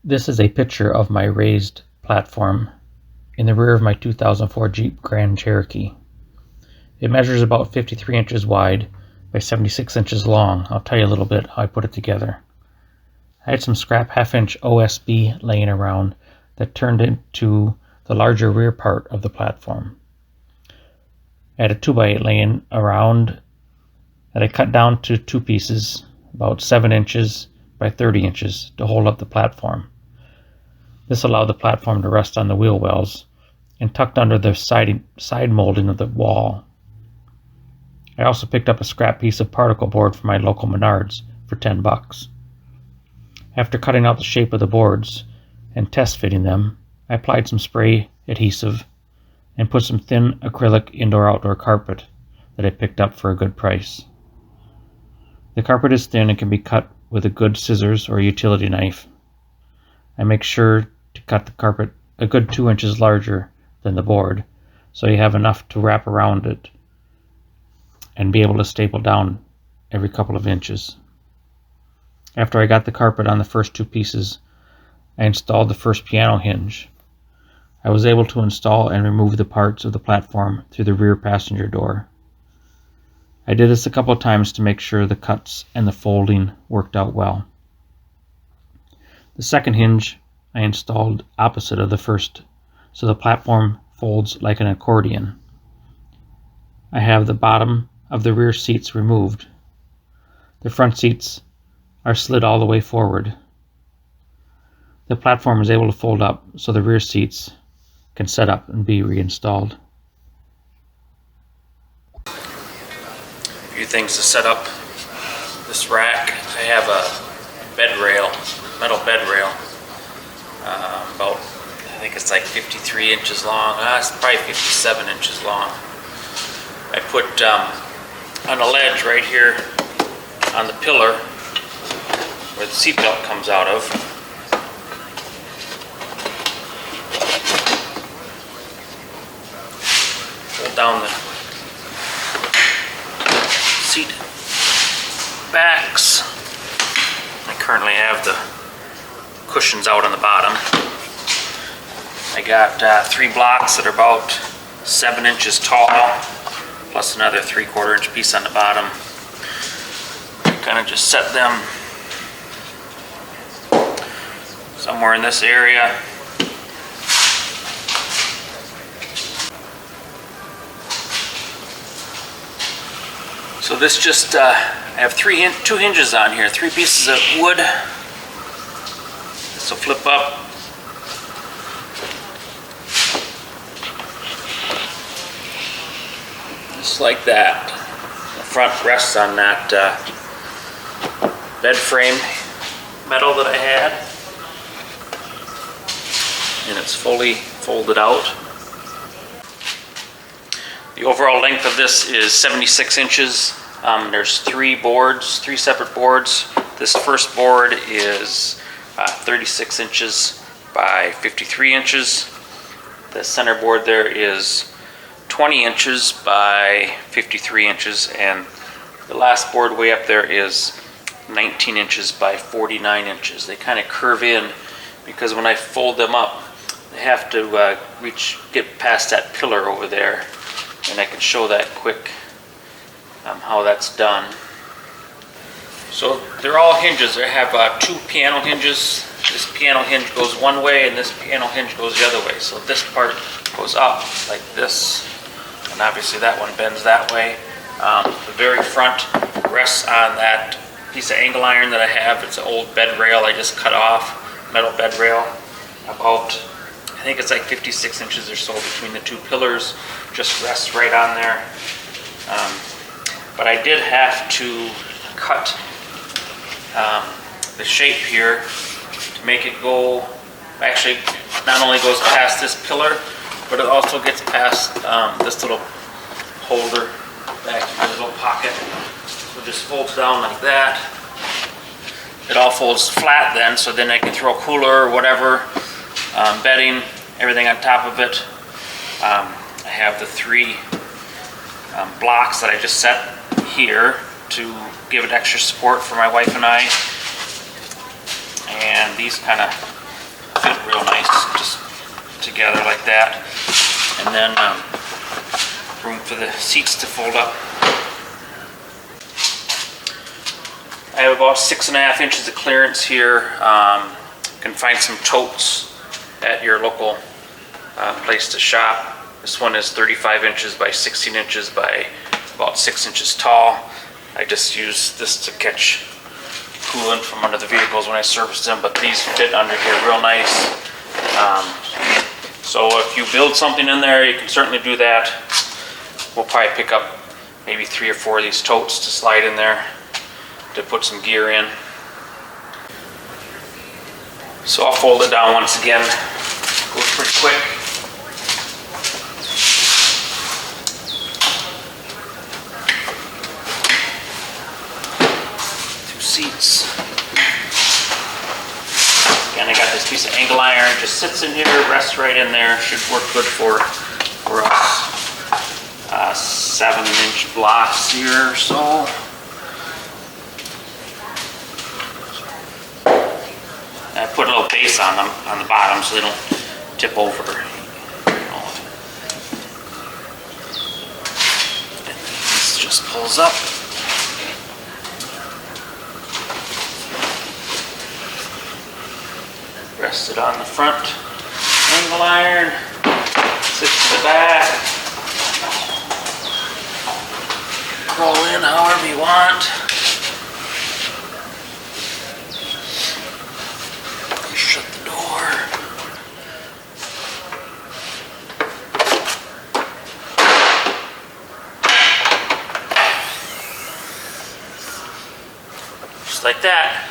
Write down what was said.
This is a picture of my raised platform in the rear of my 2004 Jeep Grand Cherokee. It measures about 53 inches wide by 76 inches long. I'll tell you a little bit how I put it together. I had some scrap half-inch OSB laying around that turned into the larger rear part of the platform. I had a 2x8 laying around that I cut down to two pieces, about 7 inches by 30 inches, to hold up the platform. This allowed the platform to rest on the wheel wells and tucked under the side molding of the wall. I also picked up a scrap piece of particle board from my local Menards for $10. After cutting out the shape of the boards and test fitting them, I applied some spray adhesive and put some thin acrylic indoor-outdoor carpet that I picked up for a good price. The carpet is thin and can be cut with a good scissors or utility knife. I make sure to cut the carpet a good 2 inches larger than the board, so you have enough to wrap around it and be able to staple down every couple of inches. After I got the carpet on the first two pieces, I installed the first piano hinge. I was able to install and remove the parts of the platform through the rear passenger door. I did this a couple of times to make sure the cuts and the folding worked out well. The second hinge I installed opposite of the first, so the platform folds like an accordion. I have the bottom of the rear seats removed. The front seats are slid all the way forward. The platform is able to fold up so the rear seats can set up and be reinstalled. A few things to set up this rack. I have a bed rail, metal bed rail, about, I think it's like 53 inches long. It's probably 57 inches long. I put on a ledge right here on the pillar where the seatbelt comes out of. Pull down the seat backs. I currently have the cushions out on the bottom. I got 3 blocks that are about 7 inches tall, plus another 3/4 inch piece on the bottom. Kind of just set them somewhere in this area. So this just, I have two hinges on here, 3 pieces of wood. This will flip up. Just like that. The front rests on that bed frame metal that I had. And it's fully folded out. The overall length of this is 76 inches. There's 3 separate boards. This first board is 36 inches by 53 inches. The center board there is 20 inches by 53 inches, and the last board way up there is 19 inches by 49 inches. They kind of curve in because when I fold them up, they have to get past that pillar over there, and I can show that quick how that's done. So they're all hinges. I have 2 piano hinges. This piano hinge goes one way and this piano hinge goes the other way. So this part goes up like this, and obviously that one bends that way. The very front rests on that piece of angle iron that I have. It's an old bed rail I just cut off, metal bed rail. About, I think it's like 56 inches or so between the 2 pillars. Just rests right on there. But I did have to cut the shape here to make it go, actually not only goes past this pillar, but it also gets past this little holder back here, this little pocket. So it just folds down like that. It all folds flat then, so then I can throw a cooler or whatever, bedding, everything on top of it. I have the 3 blocks that I just set here to give it extra support for my wife and I. And these kind of real nice, just together like that. And then room for the seats to fold up. I have about 6.5 inches of clearance here. You can find some totes at your local place to shop. This one is 35 inches by 16 inches by about 6 inches tall. I just use this to catch coolant from under the vehicles when I service them, but these fit under here real nice. So if you build something in there, you can certainly do that. We'll probably pick up maybe 3 or 4 of these totes to slide in there to put some gear in. So I'll fold it down once again. Goes pretty quick. Seats. Again, I got this piece of angle iron, just sits in here, rests right in there. Should work good for us. 7-inch blocks here or so. I put a little base on them on the bottom so they don't tip over. And this just pulls up. Rest it on the front angle iron, sits to the back, roll in however you want. Shut the door. Just like that.